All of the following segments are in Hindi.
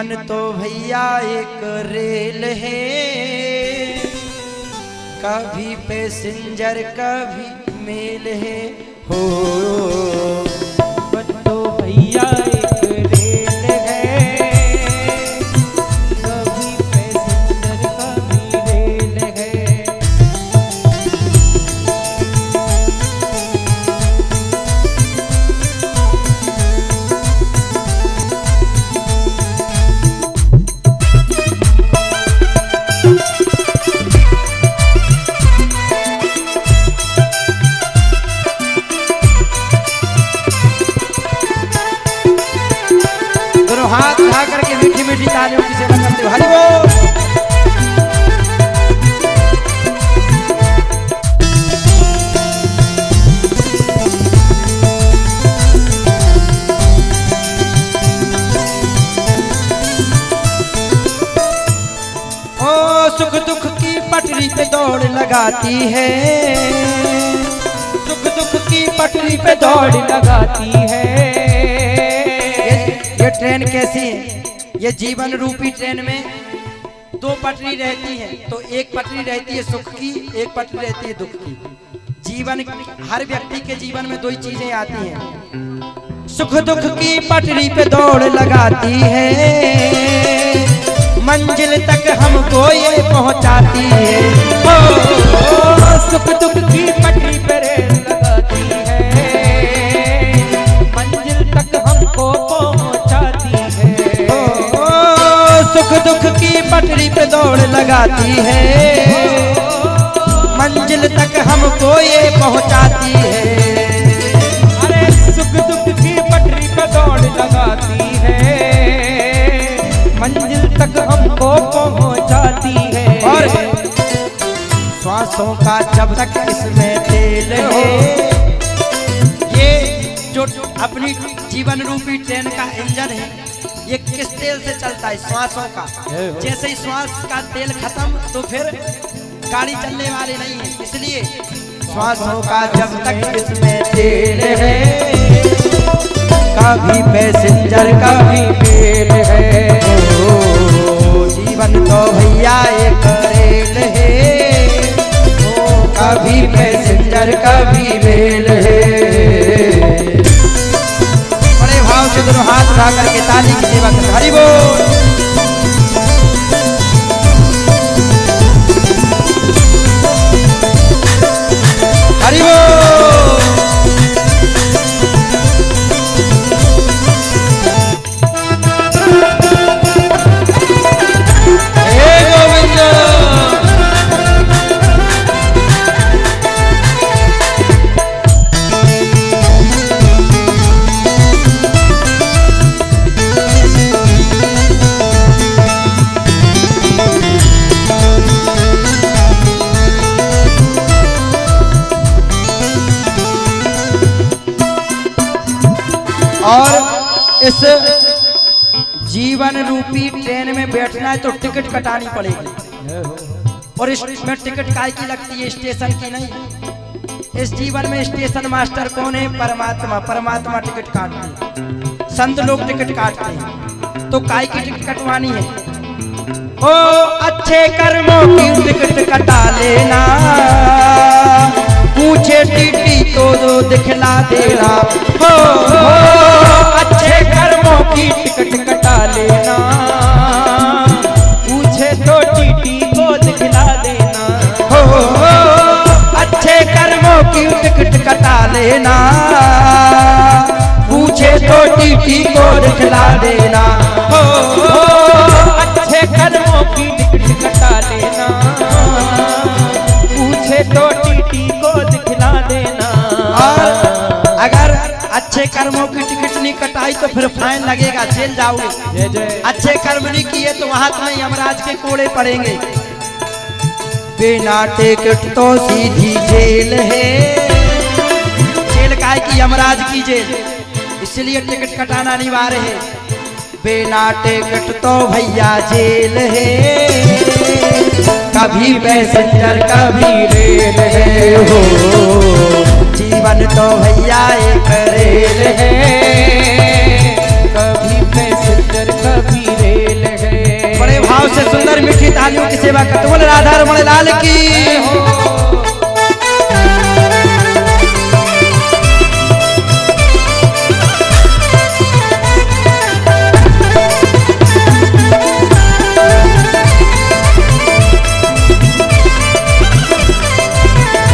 जीवन तो भैया एक रेल है, कभी पैसेंजर कभी मेल है हो। जीवन तो भैया एक रेल है, कभी पैसेंजर कभी रेल है। हाथ उठा करके मीठी मीठी तालियों की सेवा करते हो। हरि बोल। ओ सुख दुख की पटरी पे दौड़ लगाती है, सुख दुख की पटरी पे दौड़ लगाती है। ये ट्रेन कैसी है? ये जीवन रूपी ट्रेन में दो पटरी रहती है, तो एक पटरी रहती है सुख की, एक पटरी रहती है दुख की। जीवन हर व्यक्ति के जीवन में दो ही चीजें आती हैं, सुख दुख की पटरी पे दौड़ लगाती है, मंजिल तक हमको ये पहुंचाती है। ओ सुख दुख की पटरी पे रेल लगाती है, मंजिल तक हमको सुख दुख की पटरी पे दौड़ लगाती है, मंजिल तक हमको ये पहुंचाती है। अरे सुख दुख की पटरी पे दौड़ लगाती है, मंजिल तक हमको पहुंचाती है। और श्वासों का जब तक इसमें तेल है, ये जो अपनी जीवन रूपी ट्रेन का इंजन है, ये किस तेल से चलता है? श्वासों का। जैसे ही श्वास का तेल खत्म तो फिर गाड़ी चलने वाली नहीं है, इसलिए श्वासों का जब तक इसमें तेल है, कभी पैसेंजर कभी मेल है। ओ जीवन तो भैया एक रेल है, कभी पैसेंजर कभी मेल है। से दोनों हाथ उठा करके ताली की सेवा करते। हरि बोल। हरि बोल। हे गोविंद। और इस जीवन रूपी ट्रेन में बैठना है तो टिकट कटानी पड़ेगी, और इसमें टिकट काय की लगती है? स्टेशन की नहीं। इस जीवन में स्टेशन मास्टर कौन है? परमात्मा। परमात्मा टिकट काटते हैं, संत लोग टिकट काटते हैं, तो काय की टिकट कटवानी है? ओ अच्छे कर्मों की टिकट कटा लेना, पूछे टीटी तो दो दिखला देना। हो अच्छे कर्मों की टिकट कटा लेना, पूछे तो टीटी को दिखला देना। हो अच्छे कर्मों की टिकट कटा लेना, पूछे तो टीटी को दिखला देना। हो अच्छे कर्मों की टिकट कटा लेना, पूछे तो टीटी को दिखला देना। अगर अच्छे कर्मों की टिकट नहीं कटाई तो फिर फाइन लगेगा, जेल जाओगे। जय जय। अच्छे कर्म नहीं किए तो वहां तुम्हें यमराज के कोड़े पड़ेंगे। बिना टिकट तो सीधी जेल है, जेल काय की? यमराज की जेल, इसलिए टिकट कटाना अनिवार्य है। बिना टिकट तो भैया जेल है, कभी पैसेंजर कभी रेल है। हो जीवन तो भैया एक रेल है, कभी पैसेंजर कभी रेल भाव से सुंदर मीठी तालियों की सेवा करते बोले राधा रमण लाल की।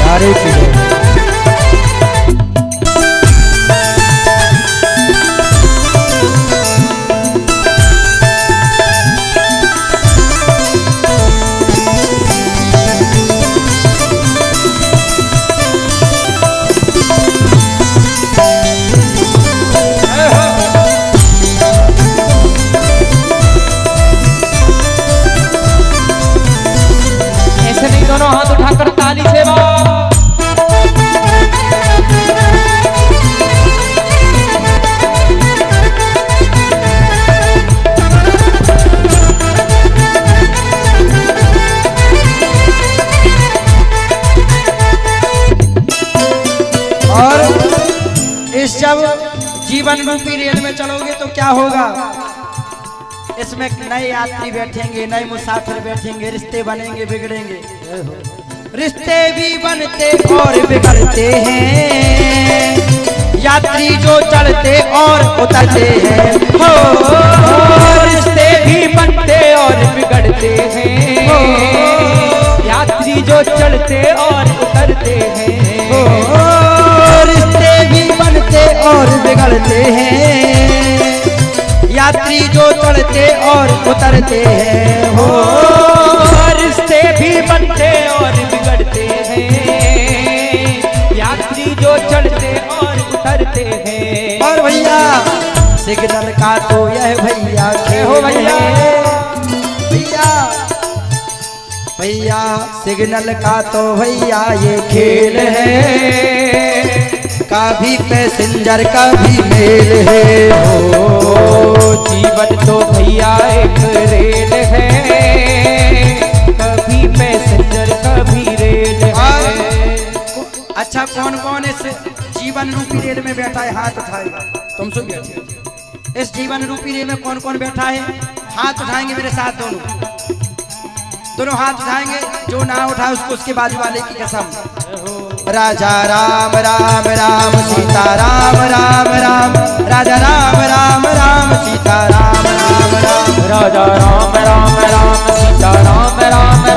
यारे की ऐसे नहीं, दोनों हाथ उठाकर ताली सेवा। और इस जब जीवन रूपी रेल में चलोगे तो क्या होगा, इसमें नए यात्री बैठेंगे, नए मुसाफिर बैठेंगे, रिश्ते बनेंगे, बिगड़ेंगे, रिश्ते भी बनते और बिगड़ते हैं, यात्री जो चढ़ते और उतरते हैं, हो रिश्ते भी बनते और बिगड़ते हैं, यात्री जो चढ़ते और उतरते हैं, हो रिश्ते भी बनते और बिगड़ते हैं, यात्री जो चढ़ते और उतरते हैं, हो रिश्ते भी बनते और बिगड़ते हैं, यात्री जो चढ़ते और उतरते हैं। और भैया सिग्नल का तो यह भैया खेल हो भैया, भैया भैया सिग्नल का तो भैया ये खेल है, कभी पैसेंजर का भी मेल है, ओ जीवन तो भैया एक रेल है, कभी पैसेंजर कभी रेल है। अच्छा कौन कौन इस जीवन रूपी रेल में बैठा है, हाथ उठाएगा। तुम सुन बैठे, इस जीवन रूपी रेल में कौन कौन बैठा है, हाथ उठाएंगे मेरे साथ, दोनों हाथ उठाएंगे, जो ना उठाए उसको उसके बाजू वाले की कसम। राजा राम राम राम सीता राम राम राम, राजा राम राम राम सीता राम राम राम, राजा राम राम राम सीता राम राम